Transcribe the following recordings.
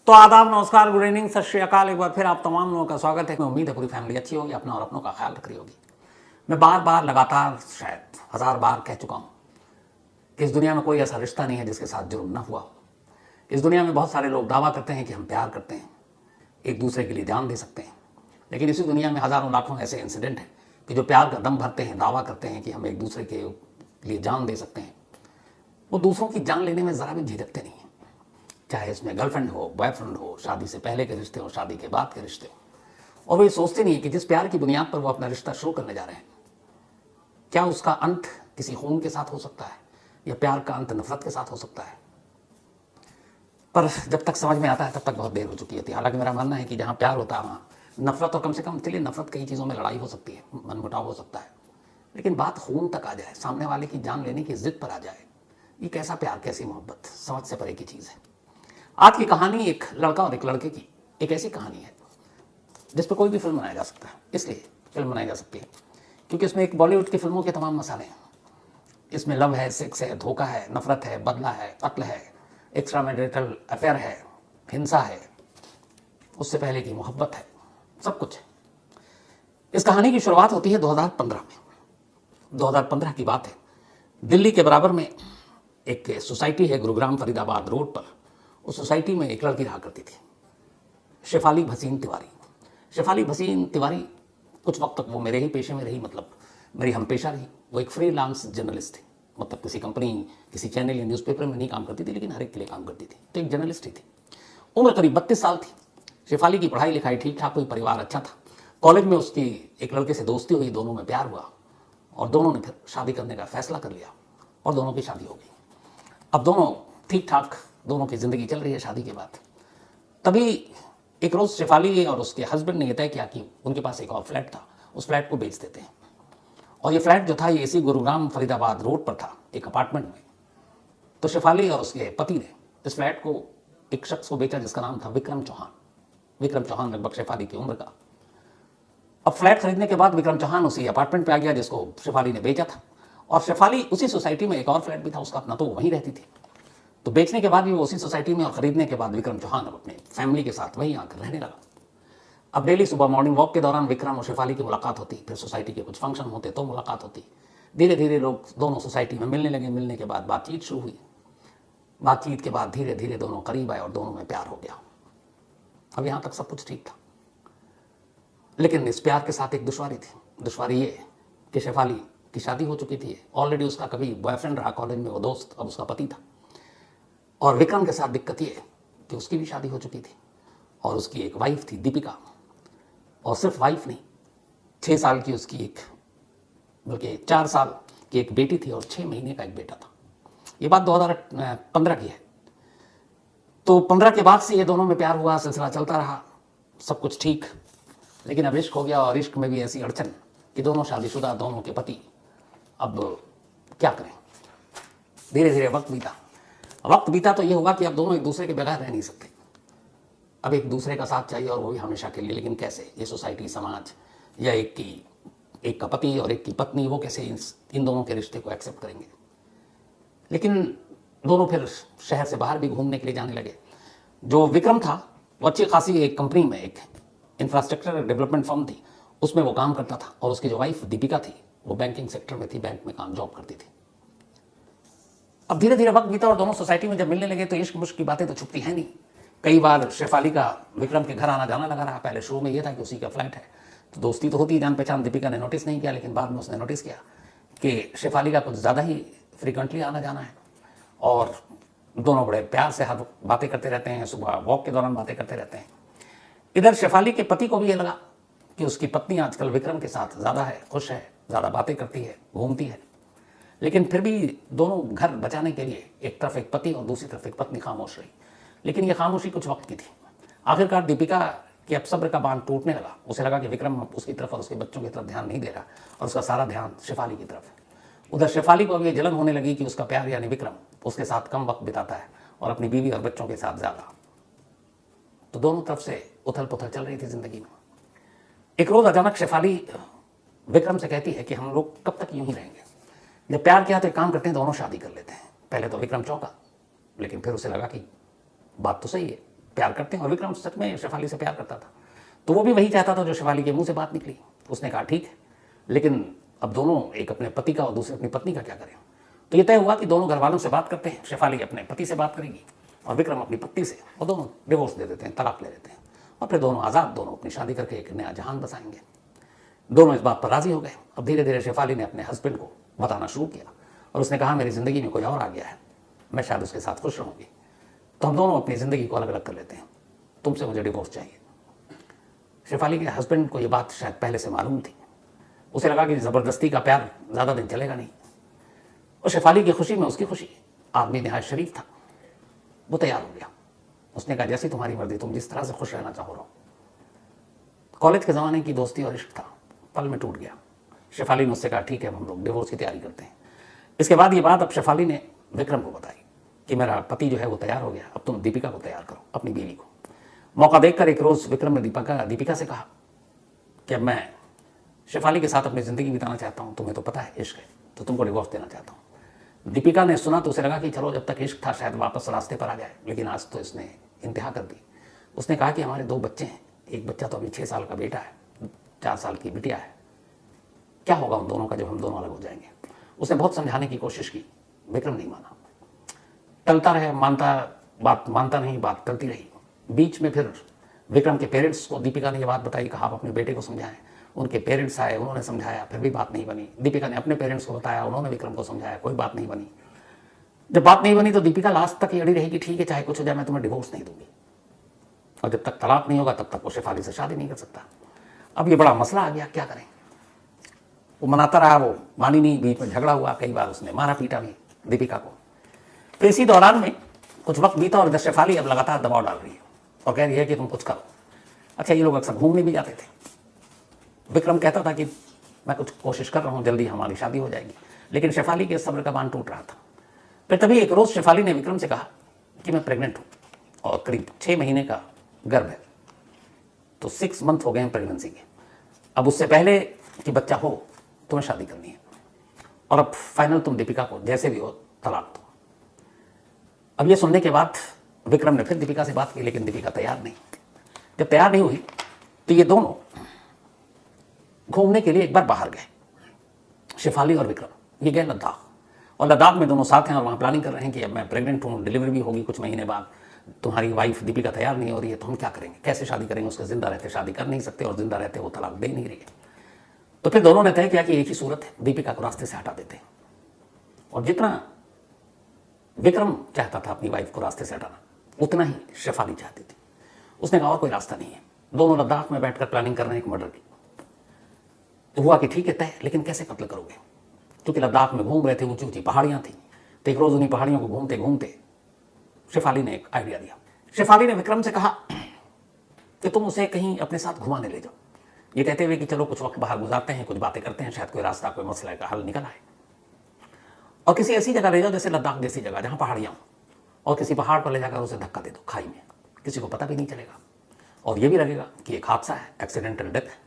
तो आदाब, नमस्कार, गुड इवनिंग, सत श्री अकाल। एक बार फिर आप तमाम लोगों का स्वागत है। मैं उम्मीद है पूरी फैमिली अच्छी होगी, अपना और अपनों का ख्याल रख रही होगी। मैं बार बार लगातार शायद 1000 बार कह चुका हूँ कि इस दुनिया में कोई ऐसा रिश्ता नहीं है जिसके साथ जुर्म ना हुआ हो। इस दुनिया में बहुत सारे लोग दावा करते हैं कि हम प्यार करते हैं, एक दूसरे के लिए जान दे सकते हैं, लेकिन इसी दुनिया में हज़ारों लाखों ऐसे इंसिडेंट हैं कि जो प्यार का दम भरते हैं, दावा करते हैं कि हम एक दूसरे के लिए जान दे सकते हैं, वो दूसरों की जान लेने में ज़रा भी झिझकते नहीं हैं। चाहे इसमें गर्लफ्रेंड हो, बॉयफ्रेंड हो, शादी से पहले के रिश्ते हो, शादी के बाद के रिश्ते हो। और वो ये सोचते नहीं है कि जिस प्यार की बुनियाद पर वो अपना रिश्ता शुरू करने जा रहे हैं, क्या उसका अंत किसी खून के साथ हो सकता है या प्यार का अंत नफरत के साथ हो सकता है। पर जब तक समझ में आता है तब तक बहुत देर हो चुकी होती है। हालांकि मेरा मानना है कि जहाँ प्यार होता है वहाँ नफरत, और कम से कम चलिए नफरत कई चीज़ों में लड़ाई हो सकती है, मनमुटाव हो सकता है, लेकिन बात खून तक आ जाए, सामने वाले की जान लेने की जिद पर आ जाए, ये कैसा प्यार, कैसी मोहब्बत, समझ से परे की चीज़ है। आज की कहानी एक लड़का और एक लड़के की एक ऐसी कहानी है जिस पर कोई भी फिल्म बनाया जा सकता है। इसलिए फिल्म बनाई जा सकती है क्योंकि इसमें एक बॉलीवुड की फिल्मों के तमाम मसाले हैं। इसमें लव है, सेक्स है, धोखा है, नफरत है, बदला है, कत्ल है, एक्स्ट्रा मैरिटल अफेयर है, हिंसा है, उससे पहले की मोहब्बत है, सब कुछ है। इस कहानी की शुरुआत होती है 2015 में। 2015 की बात है। दिल्ली के बराबर में एक सोसाइटी है, गुरुग्राम फरीदाबाद रोड पर। उस सोसाइटी में एक लड़की रहा करती थी, शेफाली भसीन तिवारी। शेफाली भसीन तिवारी कुछ वक्त तक वो मेरे ही पेशे में रही, मतलब मेरी हम पेशा रही। वो एक फ्रीलांस जर्नलिस्ट थी, मतलब किसी कंपनी, किसी चैनल या न्यूज़पेपर में नहीं काम करती थी, लेकिन हर एक के लिए काम करती थी। तो एक जर्नलिस्ट ही थी। उम्र करीब 32 साल थी। शेफाली की पढ़ाई लिखाई ठीक ठाक हुई, परिवार अच्छा था। कॉलेज में उसकी एक लड़के से दोस्ती हुई, दोनों में प्यार हुआ और दोनों ने फिर शादी करने का फैसला कर लिया और दोनों की शादी हो गई। अब दोनों ठीक ठाक, दोनों की ज़िंदगी चल रही है शादी के बाद। तभी एक रोज़ शेफाली और उसके हस्बैंड ने यह तय किया कि उनके पास एक और फ्लैट था, उस फ्लैट को बेच देते हैं। और ये फ्लैट जो था ये इसी गुरुग्राम फरीदाबाद रोड पर था, एक अपार्टमेंट में। तो शेफाली और उसके पति ने इस फ्लैट को एक शख्स को बेचा जिसका नाम था विक्रम चौहान। विक्रम चौहान लगभग शेफाली की उम्र का। अब फ्लैट खरीदने के बाद विक्रम चौहान उसी अपार्टमेंट पे आ गया जिसको शेफाली ने बेचा था। और शेफाली उसी सोसाइटी में एक और फ्लैट भी था उसका अपना, तो वहीं रहती थी। तो बेचने के बाद भी वो उसी सोसाइटी में और खरीदने के बाद विक्रम चौहान अब अपने फैमिली के साथ वहीं आकर रहने लगा। अब डेली सुबह मॉर्निंग वॉक के दौरान विक्रम और शेफाली की मुलाकात होती, फिर सोसाइटी के कुछ फंक्शन होते तो मुलाकात होती। धीरे धीरे लोग दोनों सोसाइटी में मिलने लगे। मिलने के बाद बातचीत शुरू हुई। बातचीत के बाद धीरे धीरे दोनों करीब आए और दोनों में प्यार हो गया। अब यहाँ तक सब कुछ ठीक था, लेकिन इस प्यार के साथ एक दुश्वारी थी। दुश्वारी ये कि शेफाली की शादी हो चुकी थी, ऑलरेडी उसका कभी बॉयफ्रेंड रहा कॉलेज में वो दोस्त, अब उसका पति था। और विक्रम के साथ दिक्कत ये कि उसकी भी शादी हो चुकी थी और उसकी एक वाइफ थी दीपिका। और सिर्फ वाइफ नहीं, 6 साल की उसकी एक, बल्कि 4 साल की एक बेटी थी और 6 महीने का एक बेटा था। ये बात 2015 की है। तो 15 के बाद से ये दोनों में प्यार हुआ, सिलसिला चलता रहा, सब कुछ ठीक। लेकिन अब इश्क हो गया और इश्क में भी ऐसी अड़चन कि दोनों शादीशुदा, दोनों के पति अब क्या करें। धीरे धीरे वक्त बीता तो ये हुआ कि अब दोनों एक दूसरे के बगैर रह नहीं सकते। अब एक दूसरे का साथ चाहिए और वो भी हमेशा के लिए। लेकिन कैसे? ये सोसाइटी, समाज या एक का पति और एक की पत्नी, वो कैसे इन दोनों के रिश्ते को एक्सेप्ट करेंगे। लेकिन दोनों फिर शहर से बाहर भी घूमने के लिए जाने लगे। जो विक्रम था वो अच्छी खासी एक कंपनी में, एक इंफ्रास्ट्रक्चर डेवलपमेंट फर्म थी, उसमें वो काम करता था। और उसकी जो वाइफ दीपिका थी वो बैंकिंग सेक्टर में थी, बैंक में जॉब करती थी। अब धीरे धीरे वक्त बीता और दोनों सोसाइटी में जब मिलने लगे तो इश्क मुश्क की बातें तो छुपती है नहीं। कई बार शेफाली का विक्रम के घर आना जाना लगा रहा। पहले शुरू में ये था कि उसी का फ्लैट है तो दोस्ती तो होती है, जान पहचान। दीपिका ने नोटिस नहीं किया, लेकिन बाद में उसने नोटिस किया कि शेफाली का कुछ ज़्यादा ही फ्रिक्वेंटली आना जाना है और दोनों बड़े प्यार से हर बातें करते रहते हैं, सुबह वॉक के दौरान बातें करते रहते हैं। इधर शेफाली के पति को भी ये लगा कि उसकी पत्नी आजकल विक्रम के साथ ज़्यादा है, खुश है, ज़्यादा बातें करती है, घूमती है। लेकिन फिर भी दोनों घर बचाने के लिए एक तरफ एक पति और दूसरी तरफ एक पत्नी खामोश रही। लेकिन ये खामोशी कुछ वक्त की थी। आखिरकार दीपिका के अब सब्र का बांध टूटने लगा। उसे लगा कि विक्रम उसकी तरफ और उसके बच्चों की तरफ ध्यान नहीं दे रहा और उसका सारा ध्यान शेफाली की तरफ है। उधर शेफाली को अब ये जलन होने लगी कि उसका प्यार यानी विक्रम उसके साथ कम वक्त बिताता है और अपनी बीवी और बच्चों के साथ ज़्यादा। तो दोनों तरफ से उथल पुथल चल रही थी जिंदगी में। एक रोज़ अचानक शेफाली विक्रम से कहती है कि हम लोग कब तक यूं ही रहेंगे। जब प्यार किया तो एक काम करते हैं, दोनों शादी कर लेते हैं। पहले तो विक्रम चौंका, लेकिन फिर उसे लगा कि बात तो सही है, प्यार करते हैं। और विक्रम सच में शेफाली से प्यार करता था, तो वो भी वही चाहता था जो शेफाली के मुंह से बात निकली। उसने कहा ठीक है, लेकिन अब दोनों, एक अपने पति का और दूसरे अपनी पत्नी का क्या करें। तो ये तय हुआ कि दोनों घर वालों से बात करते हैं, शेफाली अपने पति से बात करेगी और विक्रम अपनी पत्नी से, और दोनों डिवोर्स दे देते हैं, तलाक ले लेते हैं, और फिर दोनों आज़ाद, दोनों अपनी शादी करके एक नया जहान बसाएंगे। दोनों इस बात पर राजी हो गए। अब धीरे धीरे शेफाली ने अपने हस्बैंड को बताना शुरू किया और उसने कहा मेरी ज़िंदगी में कोई और आ गया है, मैं शायद उसके साथ खुश रहूँगी, तो हम दोनों अपनी ज़िंदगी को अलग अलग कर लेते हैं, तुमसे मुझे डिवोर्स चाहिए। शेफाली के हस्बैंड को ये बात शायद पहले से मालूम थी। उसे लगा कि ज़बरदस्ती का प्यार ज़्यादा दिन चलेगा नहीं, और शेफाली की खुशी में उसकी खुशी। आदमी नहायत शरीफ था, वो तैयार हो गया। उसने कहा जैसी तुम्हारी मर्जी, तुम जिस तरह से खुश रहना चाहो रहो। कॉलेज के ज़माने की दोस्ती और इश्क था, पल में टूट गया। शेफाली ने उससे कहा ठीक है, हम लोग डिवोर्स की तैयारी करते हैं। इसके बाद ये बात अब शेफाली ने विक्रम को बताई कि मेरा पति जो है वो तैयार हो गया, अब तुम दीपिका को तैयार करो, अपनी बीवी को। मौका देखकर एक रोज़ विक्रम ने दीपिका से कहा कि अब मैं शेफाली के साथ अपनी ज़िंदगी बिताना चाहता हूँ, तुम्हें तो पता है इश्क है, तो तुमको डिवोर्स देना चाहता हूँ। दीपिका ने सुना तो उसे लगा कि चलो जब तक इश्क था शायद वापस रास्ते पर आ जाए, लेकिन आज तो इसने इंतहा कर दी। उसने कहा कि हमारे 2 बच्चे हैं, एक बच्चा तो अभी 6 साल का बेटा है, 4 साल की बिटिया है, क्या होगा उन दोनों का जब हम दोनों अलग हो जाएंगे। उसने बहुत समझाने की कोशिश की, विक्रम नहीं माना, टलता रहे, बात मानता नहीं, बात टलती रही। बीच में फिर विक्रम के पेरेंट्स को दीपिका ने ये बात बताई, कहा आप अपने बेटे को समझाएं। उनके पेरेंट्स आए, उन्होंने समझाया, फिर भी बात नहीं बनी। दीपिका ने अपने पेरेंट्स को बताया, उन्होंने विक्रम को समझाया, कोई बात नहीं बनी। जब बात नहीं बनी तो दीपिका लास्ट तक ये अड़ी रही कि ठीक है, चाहे कुछ हो जाए, मैं तुम्हें डिवोर्स नहीं दूंगी, और जब तक तलाक नहीं होगा तब तक वो शेफाली से शादी नहीं कर सकता। अब ये बड़ा मसला आ गया, क्या करें। वो मनाता रहा, वो मानी नहीं, बीच में झगड़ा हुआ, कई बार उसने मारा पीटा भी दीपिका को। तो इसी दौरान में कुछ वक्त बीता और शेफाली अब लगातार दबाव डाल रही है और कह रही है कि तुम कुछ करो। अच्छा, ये लोग अक्सर घूमने भी जाते थे। विक्रम कहता था कि मैं कुछ कोशिश कर रहा हूँ, जल्दी हमारी शादी हो जाएगी, लेकिन शेफाली के सब्र का बांध टूट रहा था। फिर तभी एक रोज़ शेफाली ने विक्रम से कहा कि मैं प्रेग्नेंट हूँ और करीब 6 महीने का गर्भ है, तो 6 मंथ हो गए हैं प्रेगनेंसी के। अब उससे पहले कि बच्चा हो तुम्हें शादी करनी है, और अब फाइनल तुम दीपिका को जैसे भी हो तलाक दो। अब ये सुनने के बाद विक्रम ने फिर दीपिका से बात की, लेकिन दीपिका तैयार नहीं। जब तैयार नहीं हुई तो ये दोनों घूमने के लिए एक बार बाहर गए, शेफाली और विक्रम। ये गए लद्दाख, और लद्दाख में दोनों साथ हैं और वहाँ प्लानिंग कर रहे हैं कि अब मैं प्रेग्नेंट हूँ, डिलीवरी भी होगी कुछ महीने बाद, तुम्हारी वाइफ दीपिका तैयार नहीं हो रही है, तो हम क्या करेंगे, कैसे शादी करेंगे। उसके जिंदा रहते शादी कर नहीं सकते, और जिंदा रहते वो तलाक दे नहीं रही है। तो फिर दोनों ने तय किया कि एक ही सूरत है, दीपिका को रास्ते से हटा देते हैं। और जितना विक्रम चाहता था अपनी वाइफ को रास्ते से हटाना, उतना ही शेफाली चाहती थी। उसने कहा और कोई रास्ता नहीं है। दोनों लद्दाख में बैठकर प्लानिंग कर रहे हैं एक मर्डर की। तो हुआ कि ठीक है तय, लेकिन कैसे कत्ल करोगे, क्योंकि लद्दाख में घूम रहे थे, ऊंची ऊंची पहाड़ियाँ थी। तो एक रोज़ उन्हीं पहाड़ियों को घूमते घूमते शेफाली ने एक आइडिया दिया। शेफाली ने विक्रम से कहा कि तुम उसे कहीं अपने साथ घुमाने ले जाओ, ये कहते हुए कि चलो कुछ वक्त बाहर गुजारते हैं, कुछ बातें करते हैं, शायद कोई रास्ता, कोई मसले का हल निकल आए। और किसी ऐसी जगह ले जाओ जैसे लद्दाख जैसी जगह जहाँ पहाड़ियाँ हों, और किसी पहाड़ पर ले जाकर उसे धक्का दे दो खाई में, किसी को पता भी नहीं चलेगा, और ये भी लगेगा कि एक हादसा है, एक्सीडेंटल डेथ है।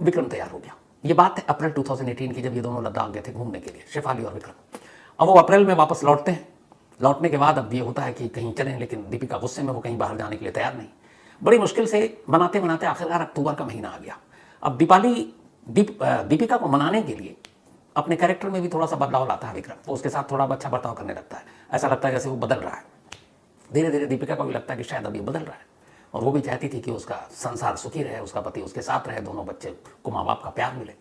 विक्रम तैयार हो गया। ये बात है अप्रैल 2018 की, जब ये दोनों लद्दाख गए थे घूमने के लिए, शेफाली और विक्रम। अब वो अप्रैल में वापस लौटते हैं। लौटने के बाद अब ये होता है कि कहीं चलें, लेकिन दीपिका गुस्से में, वो कहीं बाहर जाने के लिए तैयार नहीं। बड़ी मुश्किल से मनाते मनाते आखिरकार अक्टूबर का महीना आ गया। अब दीपिका को मनाने के लिए अपने कैरेक्टर में भी थोड़ा सा बदलाव लाता है विक्रम। वो उसके साथ थोड़ा अच्छा बर्ताव करने लगता है, ऐसा लगता है जैसे वो बदल रहा है। धीरे धीरे दीपिका को भी लगता है कि शायद अभी बदल रहा है, और वो भी चाहती थी कि उसका संसार सुखी रहे, उसका पति उसके साथ रहे, दोनों बच्चे को माँ बाप का प्यार मिले।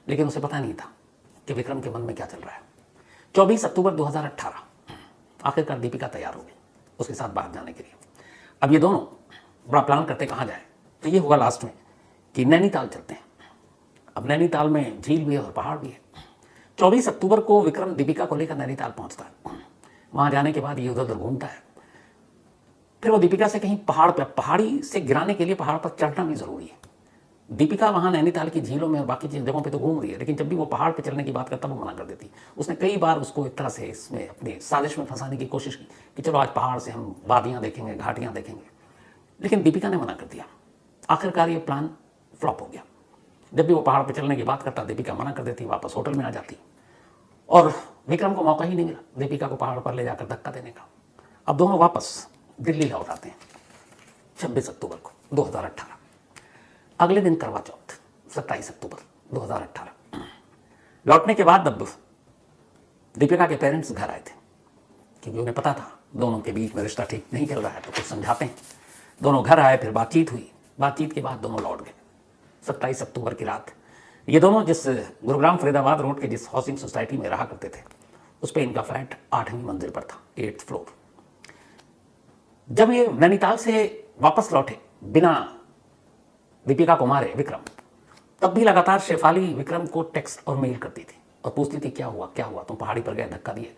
लेकिन उसे पता नहीं था कि विक्रम के मन में क्या चल रहा है। 24 अक्टूबर 2018 आखिरकार दीपिका तैयार हो गई उसके साथ बाहर जाने के लिए। अब ये दोनों बड़ा प्लान करते कहाँ जाए, तो ये हुआ लास्ट में कि नैनीताल चलते हैं। अब नैनीताल में झील भी है और पहाड़ भी है। 24 अक्टूबर को विक्रम दीपिका को लेकर नैनीताल पहुंचता है। वहां जाने के बाद ये उधर उधर घूमता है। फिर वो दीपिका से कहीं पहाड़ी से गिराने के लिए पहाड़ पर चढ़ना भी जरूरी है। दीपिका वहां नैनीताल की झीलों में और बाकी जगहों पे तो घूम रही है, लेकिन जब भी वो पहाड़ पे चलने की बात करता वो मना कर देती। उसने कई बार उसको एक तरह से इसमें अपनी साजिश में फंसाने की कोशिश की कि चलो आज पहाड़ से हम वादियाँ देखेंगे, घाटियाँ देखेंगे, लेकिन दीपिका ने मना कर दिया। आखिरकार ये प्लान फ्लॉप हो गया। जब भी वो पहाड़ पर चलने की बात करता दीपिका मना कर देती, वापस होटल में आ जाती, और विक्रम को मौका ही नहीं मिला दीपिका को पहाड़ पर ले जाकर धक्का देने का। अब दोनों वापस दिल्ली लौट आते हैं 26 अक्टूबर को 2018। अगले दिन करवा चौथ 27 अक्टूबर 2018। लौटने के बाद अब दीपिका के पेरेंट्स घर आए थे, क्योंकि उन्हें पता था दोनों के बीच में रिश्ता ठीक नहीं चल रहा है, तो कुछ समझाते हैं। दोनों घर आए, फिर बातचीत हुई। बातचीत के बाद दोनों लौट गए 27 अक्टूबर की रात। ये दोनों जिस गुरुग्राम फरीदाबाद रोड के जिस हाउसिंग सोसाइटी में रहा करते थे, उस पर इनका फ्लैट 8वीं मंजिल पर था, 8th फ्लोर। जब ये नैनीताल से वापस लौटे बिना दीपिका को मारे विक्रम, तब भी लगातार शेफाली विक्रम को टेक्स्ट और मेल करती थी और पूछती थी क्या हुआ, तुम पहाड़ी पर गए, धक्का दिए।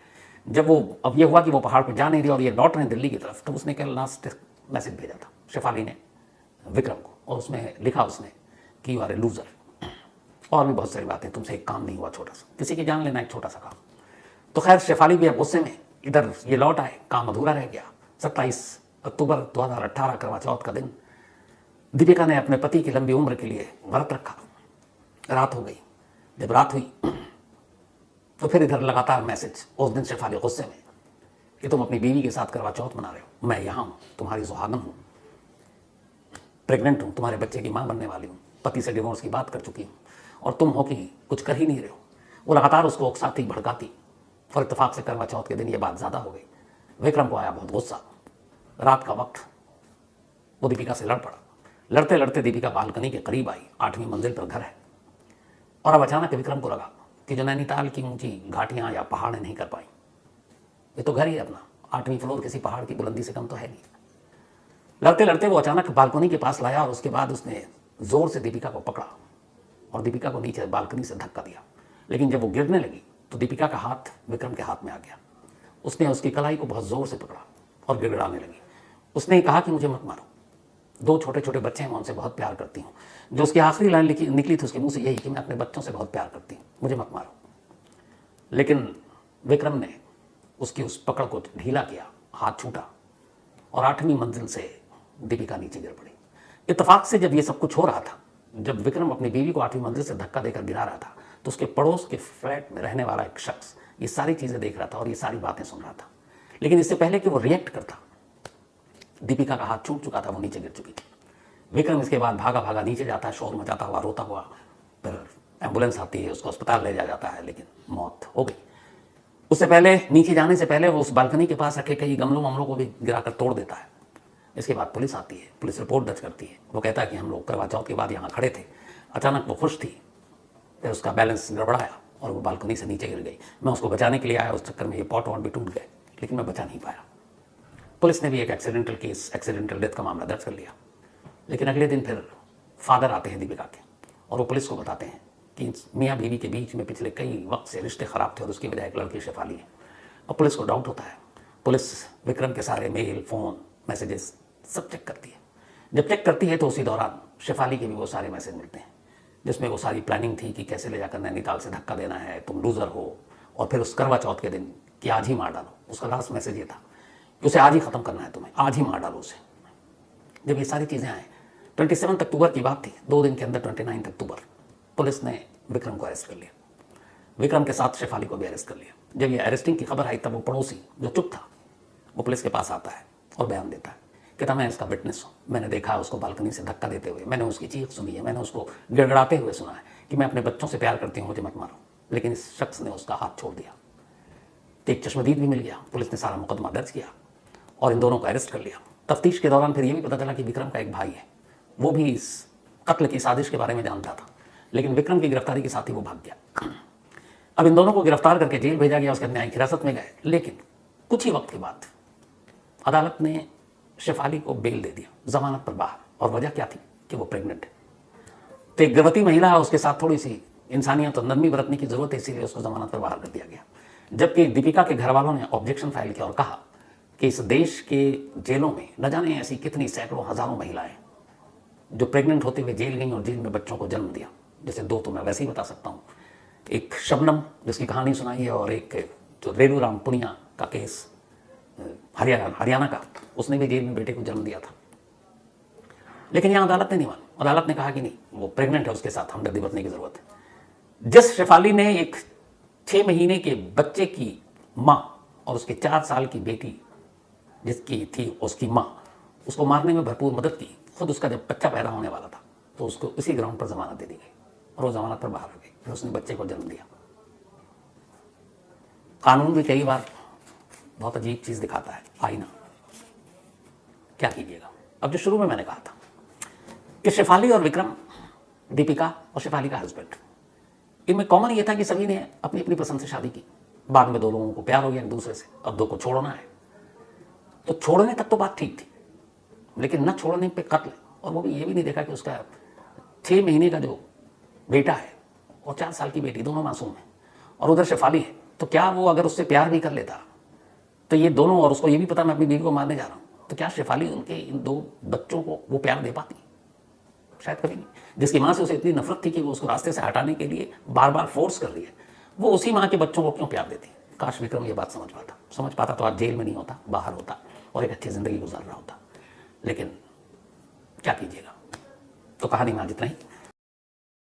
जब वो अब ये हुआ कि वो पहाड़ पर जा नहीं रही और ये लौट रहे दिल्ली की तरफ, तब उसने कल लास्ट मैसेज भेजा था शेफाली ने विक्रम को, और उसमें लिखा उसने कि यू आर ए लूजर, और भी बहुत सारी बातें, तुमसे एक काम नहीं हुआ छोटा सा, किसी की जान लेना एक छोटा सा काम। तो खैर शेफाली भी अब गुस्से में इधर ये लौट आए, काम अधूरा रह गया। 27 अक्टूबर 2018 करवा चौथ का दिन दीपिका ने अपने पति की लंबी उम्र के लिए व्रत रखा। रात हो गई। जब रात हुई तो फिर इधर लगातार मैसेज। उस दिन शेफाली गुस्से में कि तुम अपनी बीवी के साथ करवा चौथ मना रहे हो, मैं यहाँ हूँ, तुम्हारी सुहागन हूँ, प्रेग्नेंट हूँ, तुम्हारे बच्चे की माँ बनने वाली हूँ, पति से डिवोर्स की बात कर चुकी हूँ, और तुम हो कि कुछ कर ही नहीं रहे हो। वो लगातार उसको उकसाती भड़काती, और इत्तेफाक से करवा चौथ के दिन ये बात ज़्यादा हो गई। विक्रम को आया बहुत गुस्सा। रात का वक्त वो दीपिका से लड़ पड़ा। लड़ते लड़ते दीपिका बालकनी के करीब आई, 8वीं मंजिल पर घर है, और अब अचानक विक्रम को लगा कि जो नैनीताल की ऊंची घाटियाँ या पहाड़ नहीं कर पाई, ये तो घर ही है अपना, 8वीं फ्लोर किसी पहाड़ की बुलंदी से कम तो है नहीं। लड़ते लड़ते वो अचानक बालकनी के पास लाया, और उसके बाद उसने जोर से दीपिका को पकड़ा और दीपिका को नीचे बालकनी से धक्का दिया। लेकिन जब वो गिरने लगी तो दीपिका का हाथ विक्रम के हाथ में आ गया। उसने उसकी कलाई को बहुत जोर से पकड़ा और गिड़गिड़ाने लगी। उसने कहा कि मुझे मत मारो, 2 छोटे छोटे बच्चे हैं, मैं उनसे बहुत प्यार करती हूँ। जो उसकी आखिरी लाइन निकली थी उसके मुंह से यही कि मैं अपने बच्चों से बहुत प्यार करती हूँ, मुझे मत मारो। लेकिन विक्रम ने उसकी उस पकड़ को ढीला किया, हाथ छूटा, और 8वीं मंजिल से दीपिका नीचे गिर पड़ी। इत्तेफाक से जब ये सब कुछ हो रहा था, जब विक्रम अपनी बीवी को 8वीं मंजिल से धक्का देकर गिरा रहा था, तो उसके पड़ोस के फ्लैट में रहने वाला एक शख्स ये सारी चीज़ें देख रहा था और ये सारी बातें सुन रहा था। लेकिन इससे पहले कि वो रिएक्ट करता, दीपिका का हाथ छूट चुका था, वो नीचे गिर चुकी थी। विक्रम इसके बाद भागा भागा नीचे जाता है, शोर मचाता हुआ, रोता हुआ। फिर एम्बुलेंस आती है, उसको अस्पताल ले जाया जाता है, लेकिन मौत हो गई। उससे पहले, नीचे जाने से पहले, वो उस बालकनी के पास रखे कई गमलों वमलों को भी गिराकर तोड़ देता है। इसके बाद पुलिस आती है, पुलिस रिपोर्ट दर्ज करती है। वो कहता है कि हम लोग करवा चौथ के बाद यहाँ खड़े थे, अचानक वो खुश थी, फिर उसका बैलेंस गड़बड़ाया और वो बालकनी से नीचे गिर गई। मैं उसको बचाने के लिए आया, उस चक्कर में ये पॉट वॉट भी टूट गए, लेकिन मैं बचा नहीं पाया। पुलिस ने भी एक एक्सीडेंटल केस, एक्सीडेंटल डेथ का मामला दर्ज कर लिया। लेकिन अगले दिन फिर फादर आते हैं दीपिका के, और वो पुलिस को बताते हैं कि मियाँ बीवी के बीच में पिछले कई वक्त से रिश्ते ख़राब थे और उसकी वजह एक लड़की शेफाली है। और पुलिस को डाउट होता है। पुलिस विक्रम के सारे मेल, फ़ोन, मैसेजेस सब चेक करती है। जब चेक करती है तो उसी दौरान शेफाली के भी वो सारे मैसेज मिलते हैं, जिसमें वो सारी प्लानिंग थी कि कैसे ले जाकर नैनीताल से धक्का देना है, तुम लूज़र हो, और फिर उस करवा चौथ के दिन कि आज ही मार डालो। उसका लास्ट मैसेज ये था कि उसे आज ही ख़त्म करना है, तुम्हें आज ही मार डालो उसे। जब ये सारी चीज़ें आए, 27 अक्टूबर की बात थी, 2 दिन के अंदर 29 अक्टूबर पुलिस ने विक्रम को अरेस्ट कर लिया। विक्रम के साथ शेफाली को भी अरेस्ट कर लिया। जब ये अरेस्टिंग की खबर आई, तब वो पड़ोसी जो चुप था, वो पुलिस के पास आता है और बयान देता है, कहता मैं इसका विटनेस हूँ, मैंने देखा है उसको बालकनी से धक्का देते हुए, मैंने उसकी चीख सुनी है, मैंने उसको गिड़गड़ाते हुए सुना है कि मैं अपने बच्चों से प्यार करती हूँ, मुझे मत मारो। लेकिन इस शख्स ने उसका हाथ छोड़ दिया। तो एक चश्मदीद भी मिल गया। पुलिस ने सारा मुकदमा दर्ज किया और इन दोनों को अरेस्ट कर लिया। तफ्तीश के दौरान फिर ये भी पता चला कि विक्रम का एक भाई है, वो भी इस कत्ल की साजिश के बारे में जानता था, लेकिन विक्रम की गिरफ्तारी के साथ ही वो भाग गया। अब इन दोनों को गिरफ्तार करके जेल भेजा गया, उसके न्यायिक हिरासत में गए। लेकिन कुछ ही वक्त के बाद अदालत ने शेफाली को बेल दे दिया, जमानत पर बाहर। और वजह क्या थी कि वो प्रेग्नेंट है। तो एक गर्भवती महिला है, उसके साथ थोड़ी सी इंसानियत और नरमी बरतने की जरूरत है, इसीलिए उसको जमानत पर बाहर कर दिया गया। जबकि दीपिका के घर वालों ने ऑब्जेक्शन फाइल किया और कहा कि इस देश के जेलों में न जाने ऐसी कितनी सैकड़ों हजारों महिलाएं जो प्रेग्नेंट होते हुए जेल गई और जेल में बच्चों को जन्म दिया। जैसे 2 तो मैं वैसे ही बता सकता हूँ, एक शबनम जिसकी कहानी सुनाई है, और एक जो रेणु राम पुनिया का केस हरियाणा का, उसने भी जेल में बेटे को जन्म दिया था। लेकिन यहाँ अदालत ने नहीं माना। अदालत ने कहा कि नहीं, वो प्रेग्नेंट है, उसके साथ हमदर्दी बरतने की जरूरत है। जिस शेफाली ने एक 6 महीने के बच्चे की माँ और उसके 4 साल की बेटी जिसकी थी उसकी माँ, उसको मारने में भरपूर मदद की। खुद उसका जब बच्चा पैदा होने वाला था तो उसको इसी ग्राउंड पर जमानत दे दी गई और वो जमानत पर बाहर आ गई। फिर उसने बच्चे को जन्म दिया। कानून भी कई बार बहुत अजीब चीज़ दिखाता है, आईना। क्या कीजिएगा। अब जो शुरू में मैंने कहा था कि शेफाली और विक्रम, दीपिका और शेफाली का हस्बैंड, इनमें कॉमन ये था कि सभी ने अपनी अपनी पसंद से शादी की। बाद में दो लोगों को प्यार हो गया एक दूसरे से, अब दो को छोड़ना है। तो छोड़ने तक तो बात ठीक थी, लेकिन न छोड़ने पे कत्ल, और वो भी ये भी नहीं देखा कि उसका 6 महीने का जो बेटा है और 4 साल की बेटी, दोनों मासूम हैं, और उधर शेफाली है। तो क्या वो अगर उससे प्यार भी कर लेता तो ये दोनों, और उसको ये भी पता मैं अपनी बीवी को मारने जा रहा हूँ, तो क्या शेफाली उनके इन 2 बच्चों को वो प्यार दे पाती? शायद कभी नहीं। जिसकी माँ से उसे इतनी नफरत थी कि वो उसको रास्ते से हटाने के लिए बार बार फोर्स कर रही है, वो उसी माँ के बच्चों को क्यों प्यार देती? काश विक्रम ये बात समझ पाता तो आज जेल में नहीं होता, बाहर होता और एक अच्छी ज़िंदगी गुजार रहा होता। लेकिन क्या कीजिएगा। तो कहानी में आज इतना ही।